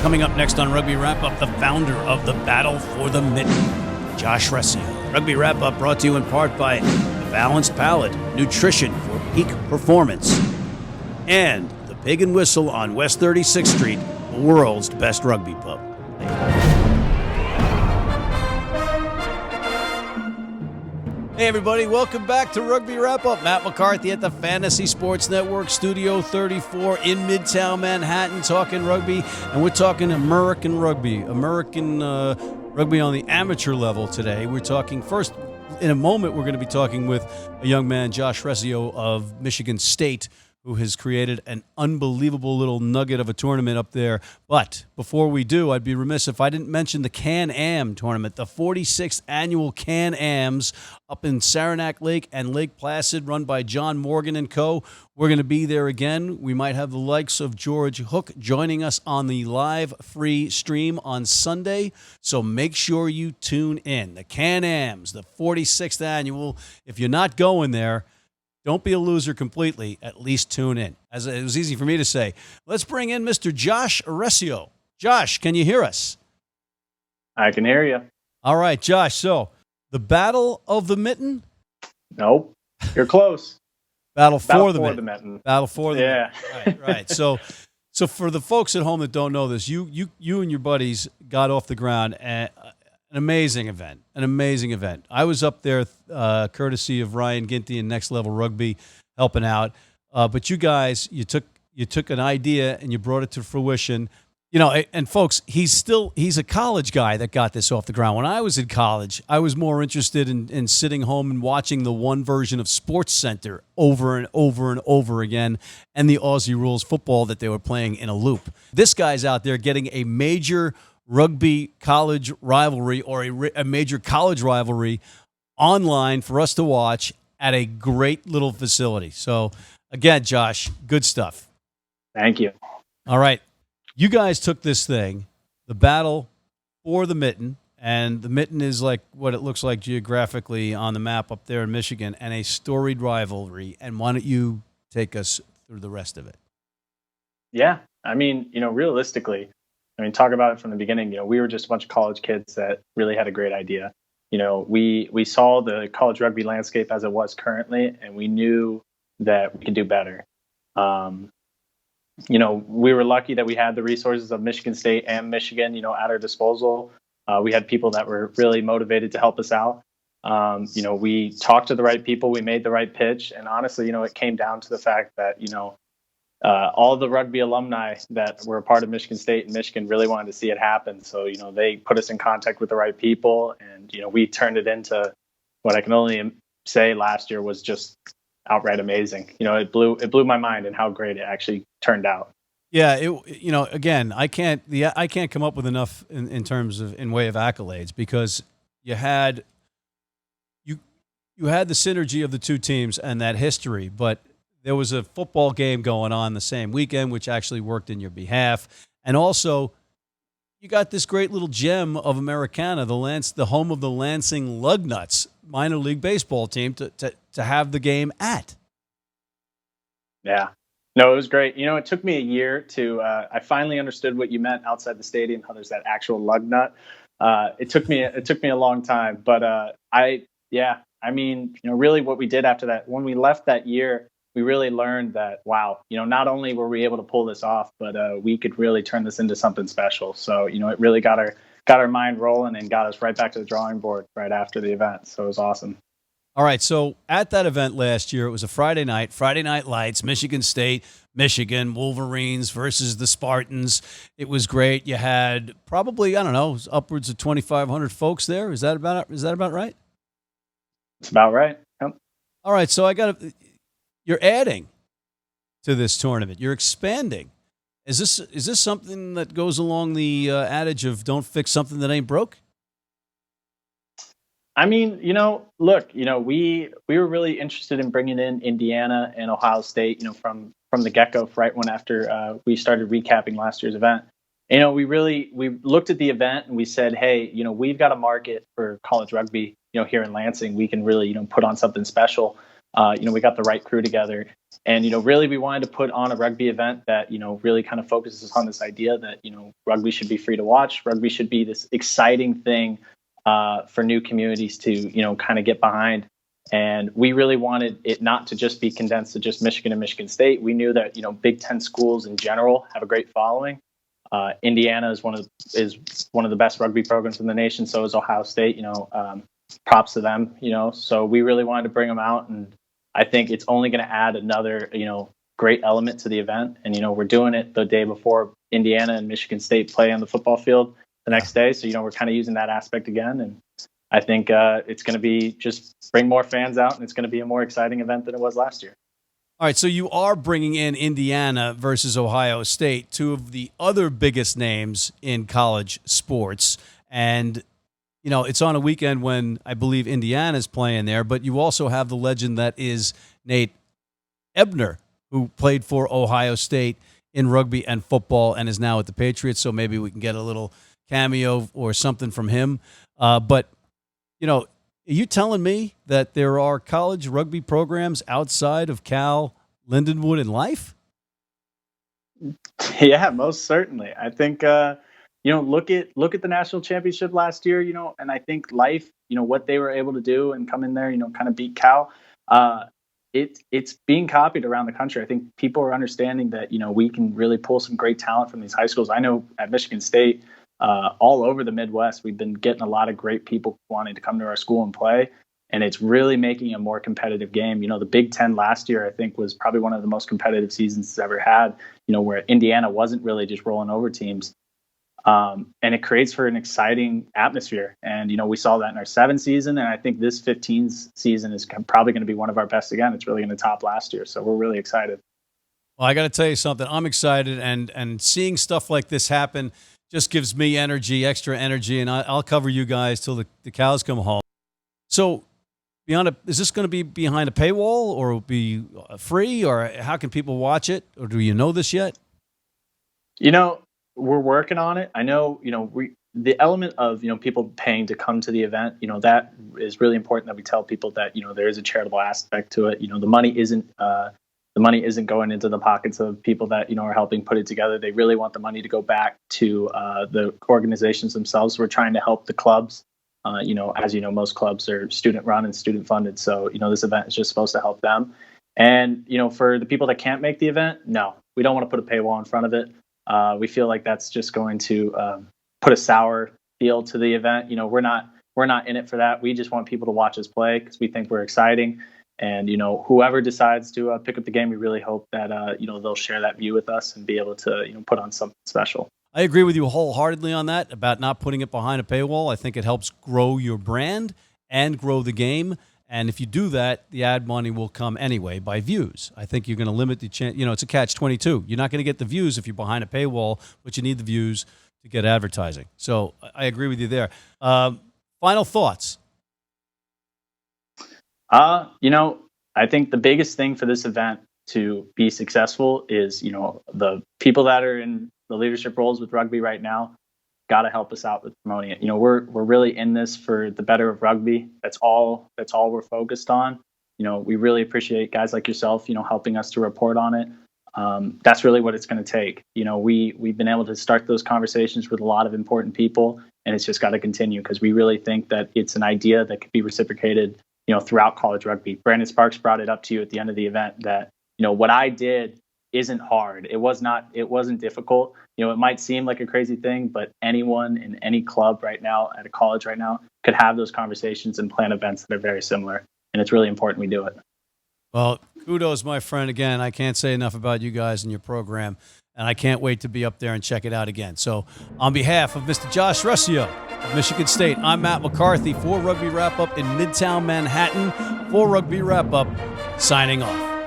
Coming up next on Rugby Wrap-Up, the founder of the Battle for the Mitten, Josh Ressio. Rugby Wrap-Up brought to you in part by the Balanced Palate, nutrition for peak performance, and the Pig and Whistle on West 36th Street, the world's best rugby pub. Hey everybody, welcome back to Rugby Wrap-Up. Matt McCarthy at the Fantasy Sports Network, Studio 34 in Midtown Manhattan, talking rugby, and we're talking American rugby on the amateur level today. We're talking first, in a moment, we're going to be talking with a young man, Josh Ressio of Michigan State, who has created an unbelievable little nugget of a tournament up there. But before we do, I'd be remiss if I didn't mention the Can-Am tournament, the 46th annual Can-Ams up in Saranac Lake and Lake Placid, run by John Morgan and co. We're going to be there again. We might have the likes of George Hook joining us on the live free stream on Sunday, so make sure you tune in. The Can-Ams, the 46th annual. If you're not going there, don't be a loser completely. At least tune in. As it was easy for me to say. Let's bring in Mr. Josh Ressio. Josh, can you hear us? I can hear you. All right, Josh. So, the Battle of the Mitten? Nope. You're close. Battle for the Mitten. Battle for the Mitten. Yeah. Right. So for the folks at home that don't know this, you and your buddies got off the ground at an amazing event. I was up there courtesy of Ryan Ginty and Next Level Rugby helping out. But you guys, you took an idea and you brought it to fruition. You know, and folks, he's a college guy that got this off the ground. When I was in college, I was more interested in sitting home and watching the one version of Sports Center over and over and over again and the Aussie rules football that they were playing in a loop. This guy's out there getting a major rugby college rivalry or a major college rivalry online for us to watch at a great little facility. So, again, Josh, good stuff. Thank you. All right. You guys took this thing, the Battle for the Mitten, and the Mitten is like what it looks like geographically on the map up there in Michigan, and a storied rivalry. And why don't you take us through the rest of it? Yeah. I mean, realistically, talk about it from the beginning. We were just a bunch of college kids that really had a great idea. We saw the college rugby landscape as it was currently, and we knew that we could do better. We were lucky that we had the resources of Michigan State and Michigan, at our disposal. We had people that were really motivated to help us out. We talked to the right people, we made the right pitch, and honestly, it came down to the fact that, all the rugby alumni that were a part of Michigan State and Michigan really wanted to see it happen. So, they put us in contact with the right people, and, we turned it into what I can only say last year was just outright amazing. It blew my mind and how great it actually turned out. Yeah, again, I can't come up with enough in terms of in way of accolades, because you had the synergy of the two teams and that history, but there was a football game going on the same weekend, which actually worked in your behalf. And also, you got this great little gem of Americana, the home of the Lansing Lugnuts minor league baseball team to have the game at. Yeah. No, it was great. It took me a year to, I finally understood what you meant outside the stadium, how there's that actual lug nut. It took me a long time, but really what we did after that, when we left that year, we really learned that, wow, not only were we able to pull this off, but we could really turn this into something special. So, it really got our mind rolling and got us right back to the drawing board right after the event. So it was awesome. All right, so at that event last year, it was a Friday Night Lights, Michigan State, Michigan, Wolverines versus the Spartans. It was great. You had probably, upwards of 2,500 folks there. Is that about right? It's about right. Yep. All right, so you're adding to this tournament. You're expanding. Is this something that goes along the adage of don't fix something that ain't broke? Look, we were really interested in bringing in Indiana and Ohio State, from the get-go, right when after we started recapping last year's event. We looked at the event and we said, hey, we've got a market for college rugby, here in Lansing. We can really, put on something special. We got the right crew together. And, really we wanted to put on a rugby event that, really kind of focuses on this idea that, rugby should be free to watch. Rugby should be this exciting thing for new communities to, kind of get behind. And we really wanted it not to just be condensed to just Michigan and Michigan State. We knew that, Big Ten schools in general have a great following. Indiana is one of the best rugby programs in the nation. So is Ohio State, props to them, so we really wanted to bring them out. And I think it's only going to add another, great element to the event. And, we're doing it the day before Indiana and Michigan State play on the football field the next day. So, we're kind of using that aspect again. And I think it's going to be just bring more fans out, and it's going to be a more exciting event than it was last year. All right, so you are bringing in Indiana versus Ohio State, two of the other biggest names in college sports. And, it's on a weekend when I believe Indiana's playing there, but you also have the legend that is Nate Ebner, who played for Ohio State in rugby and football and is now at the Patriots, so maybe we can get a little cameo or something from him. But, are you telling me that there are college rugby programs outside of Cal, Lindenwood, and Life? Yeah, most certainly. I think, look at the national championship last year, and I think Life, what they were able to do and come in there, kind of beat Cal. It's being copied around the country. I think people are understanding that, we can really pull some great talent from these high schools. I know at Michigan State, all over the Midwest, we've been getting a lot of great people wanting to come to our school and play. And it's really making a more competitive game. The Big Ten last year, I think, was probably one of the most competitive seasons it's ever had, where Indiana wasn't really just rolling over teams. And it creates for an exciting atmosphere. And, we saw that in our 7 season. And I think this 15 season is probably going to be one of our best again. It's really going to top last year. So we're really excited. Well, I got to tell you something. I'm excited. And seeing stuff like this happen just gives me energy, extra energy. And I'll cover you guys till the cows come home. So, is this going to be behind a paywall, or will it be free, or how can people watch it, or do you know this yet? We're working on it. I know, the element of, people paying to come to the event, that is really important that we tell people that, there is a charitable aspect to it. The money isn't going into the pockets of people that, are helping put it together. They really want the money to go back to the organizations themselves. We're trying to help the clubs. As most clubs are student run and student funded. So, this event is just supposed to help them. And, for the people that can't make the event, no, we don't want to put a paywall in front of it. We feel like that's just going to put a sour feel to the event. We're not in it for that. We just want people to watch us play because we think we're exciting. And, whoever decides to pick up the game, we really hope that, they'll share that view with us and be able to, put on something special. I agree with you wholeheartedly on that, about not putting it behind a paywall. I think it helps grow your brand and grow the game. And if you do that, the ad money will come anyway by views. I think you're going to limit the chance. It's a catch-22. You're not going to get the views if you're behind a paywall, but you need the views to get advertising. So I agree with you there. Final thoughts? I think the biggest thing for this event to be successful is, the people that are in the leadership roles with rugby right now got to help us out with promoting it. We're really in this for the better of rugby. That's all we're focused on. We really appreciate guys like yourself, helping us to report on it. That's really what it's going to take. We've been able to start those conversations with a lot of important people, and it's just got to continue because we really think that it's an idea that could be reciprocated, throughout college rugby. Brandon Sparks brought it up to you at the end of the event that, what I did isn't hard. It wasn't difficult. It might seem like a crazy thing, but anyone in any club right now at a college right now could have those conversations and plan events that are very similar. And it's really important we do it. Well, kudos, my friend. Again, I can't say enough about you guys and your program, and I can't wait to be up there and check it out again. So on behalf of Mr. Josh Ressio of Michigan State, I'm Matt McCarthy for Rugby Wrap Up in Midtown Manhattan, for Rugby Wrap Up, signing off.